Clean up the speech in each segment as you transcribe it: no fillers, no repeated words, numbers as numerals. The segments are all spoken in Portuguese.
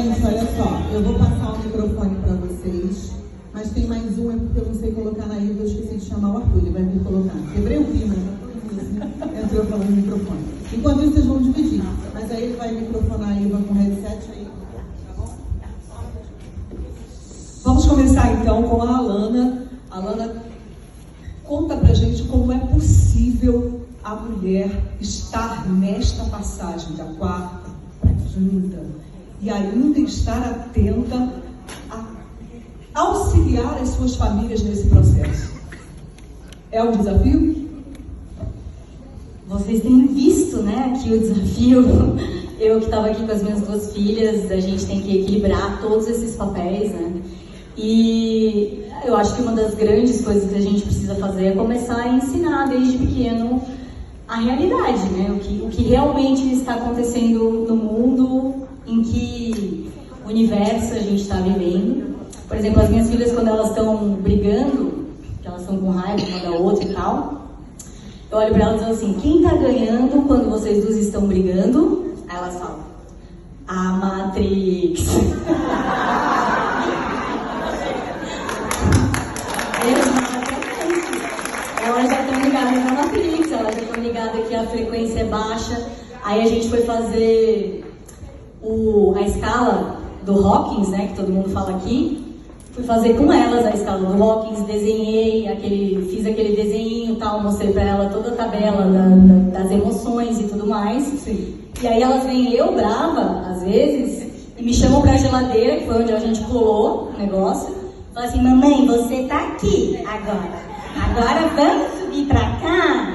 Gente, olha só, eu vou passar o microfone para vocês, mas tem mais um, é porque eu não sei colocar na Ilva, eu esqueci de chamar o Arthur, ele vai vir colocar. Quebrei o clima, né? Entrou falando no microfone. Enquanto isso, vocês vão dividir, mas aí ele vai microfonar a Ilva com o headset aí, tá bom? Vamos começar então com a Alana. Alana, conta pra gente como é possível a mulher estar nesta passagem da quarta para a quinta e ainda estar atenta a auxiliar as suas famílias nesse processo. É um desafio? Vocês têm visto, né, aqui o desafio. Eu que estava aqui com as minhas duas filhas, a gente tem que equilibrar todos esses papéis, né? E eu acho que uma das grandes coisas que a gente precisa fazer é começar a ensinar desde pequeno a realidade, né? O que realmente está acontecendo no mundo, em que universo a gente está vivendo. Por exemplo, as minhas filhas, quando elas estão brigando, que elas estão com raiva uma da outra e tal, eu olho para elas e digo assim: quem tá ganhando quando vocês duas estão brigando? Aí elas falam: a Matrix. Elas já estão ligadas na Matrix, elas já estão ligadas que a frequência é baixa. Aí a gente foi fazer a escala do Hawkins, né, que todo mundo fala aqui. Fui fazer com elas a escala do Hawkins, desenhei fiz aquele desenho e tal, mostrei pra ela toda a tabela das emoções e tudo mais. Sim. E aí elas vêm eu brava, às vezes, e me chamam pra geladeira, que foi onde a gente pulou o negócio. Falam assim: mamãe, você tá aqui agora. Agora vamos subir pra cá?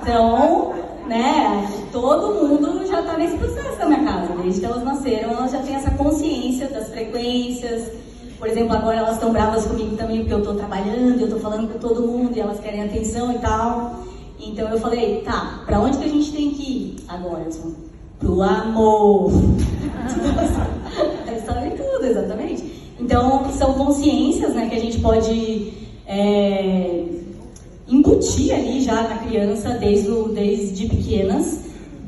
Então, né, todo mundo já tá nesse processo na minha casa. Desde que elas nasceram, elas já têm essa consciência das frequências. Por exemplo, agora elas estão bravas comigo também, porque eu tô trabalhando, eu tô falando com todo mundo, e elas querem atenção e tal. Então eu falei: tá, pra onde que a gente tem que ir agora? Eles falam: pro amor. Eles sabem tudo, exatamente. Então, são consciências, né, que a gente pode incutir ali já na criança, desde pequenas,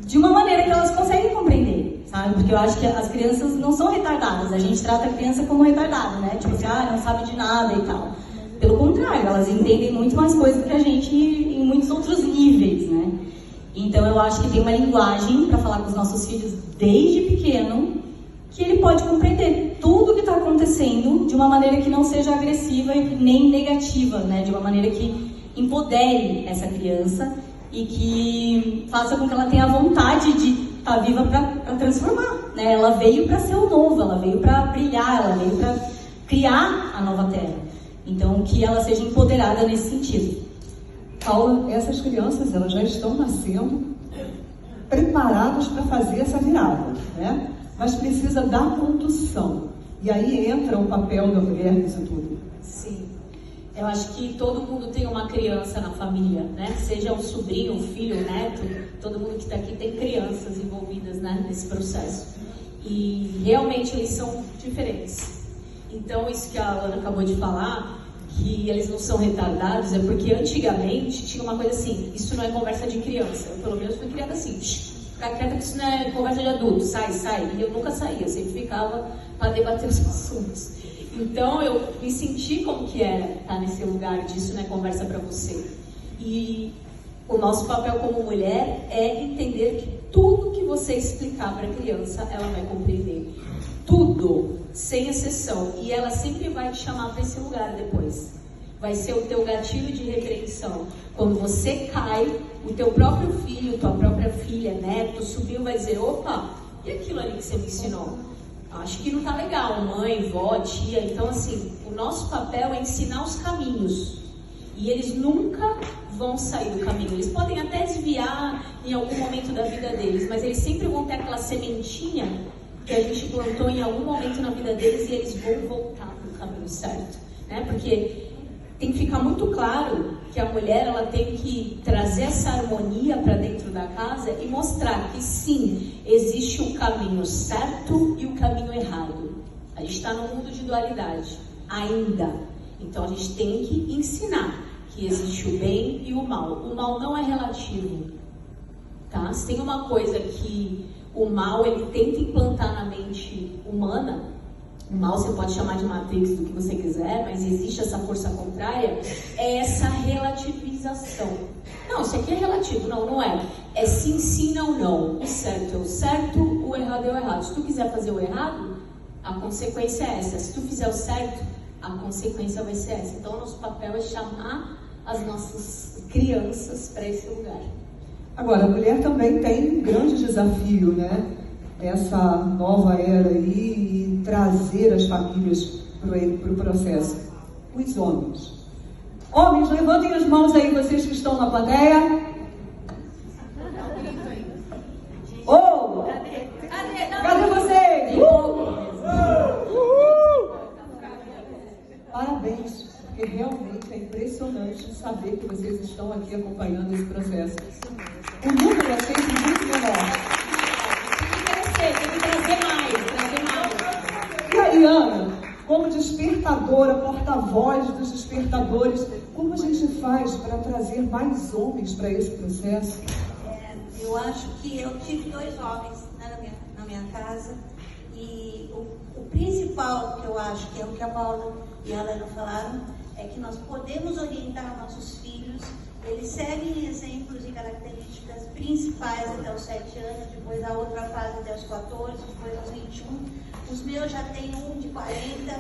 de uma maneira que elas conseguem compreender, sabe? Porque eu acho que as crianças não são retardadas, a gente trata a criança como retardada, né? Tipo assim, não sabe de nada e tal. Pelo contrário, elas entendem muito mais coisas que a gente em muitos outros níveis, né? Então eu acho que tem uma linguagem para falar com os nossos filhos desde pequeno, que ele pode compreender tudo o que está acontecendo de uma maneira que não seja agressiva e nem negativa, né? De uma maneira que empodere essa criança e que faça com que ela tenha vontade de estar viva para transformar, né? Ela veio para ser o novo, ela veio para brilhar, ela veio para criar a nova terra. Então, que ela seja empoderada nesse sentido. Paula, essas crianças, elas já estão nascendo preparadas para fazer essa virada, né? Mas precisa dar condução. E aí entra o papel da mulher nisso tudo. Sim. Eu acho que todo mundo tem uma criança na família, né? Seja o sobrinho, o filho, o neto, todo mundo que está aqui tem crianças envolvidas, né, nesse processo. E realmente eles são diferentes. Então, isso que a Alana acabou de falar, que eles não são retardados, é porque antigamente tinha uma coisa assim: isso não é conversa de criança. Eu, pelo menos, fui criada assim: ficar quieta que isso não é conversa de adulto, sai. E eu nunca saía, eu sempre ficava para debater os assuntos. Então eu me senti como que era estar nesse lugar disso, né, conversa para você. E o nosso papel como mulher é entender que tudo que você explicar para a criança, ela vai compreender. Tudo, sem exceção. E ela sempre vai te chamar para esse lugar depois. Vai ser o teu gatilho de repreensão. Quando você cai, o teu próprio filho, tua própria filha, neto, subiu, vai dizer: opa, e aquilo ali que você me ensinou? Acho que não tá legal, mãe, vó, tia. Então, assim, o nosso papel é ensinar os caminhos. E eles nunca vão sair do caminho. Eles podem até desviar em algum momento da vida deles, mas eles sempre vão ter aquela sementinha que a gente plantou em algum momento na vida deles, e eles vão voltar pro caminho certo, né? Porque tem que ficar muito claro que a mulher, ela tem que trazer essa harmonia para dentro da casa e mostrar que sim, existe o caminho certo e o caminho errado. A gente está num mundo de dualidade ainda, então a gente tem que ensinar que existe o bem e o mal. O mal não é relativo, tá? Se tem uma coisa que o mal, ele tenta implantar na mente humana, o mal você pode chamar de Matrix, do que você quiser, mas existe essa força contrária, é essa relativização. Não, isso aqui é relativo, não é. É sim, sim, não. O certo é o certo, o errado é o errado. Se tu quiser fazer o errado, a consequência é essa. Se tu fizer o certo, a consequência vai ser essa. Então, o nosso papel é chamar as nossas crianças para esse lugar. Agora, a mulher também tem um grande desafio, né? Essa nova era aí e trazer as famílias para o processo. Os homens. Homens, levantem as mãos aí, vocês que estão na plateia. Oh! Cadê vocês? Parabéns, porque realmente é impressionante saber que vocês estão aqui acompanhando esse processo. O número é sempre muito menor. Tem que trazer mais. E aí, Ana, como despertadora, porta-voz dos despertadores, como a gente faz para trazer mais homens para esse processo? Eu acho que eu tive 2 homens, né, na minha casa, e o principal que eu acho que é o que a Paula e a Helena falaram, é que nós podemos orientar nossos filhos, eles seguem exemplos e características principais até os 7 anos, depois a outra fase até os 14, depois aos 21. Os meus já têm um de 40,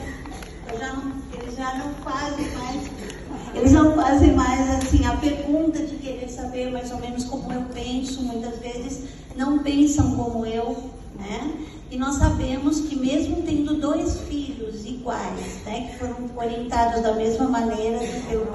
eles já não fazem mais assim a pergunta de querer saber mais ou menos como eu penso, muitas vezes não pensam como eu, né? E nós sabemos que mesmo tendo 2 filhos iguais, né, que foram orientados da mesma maneira pelo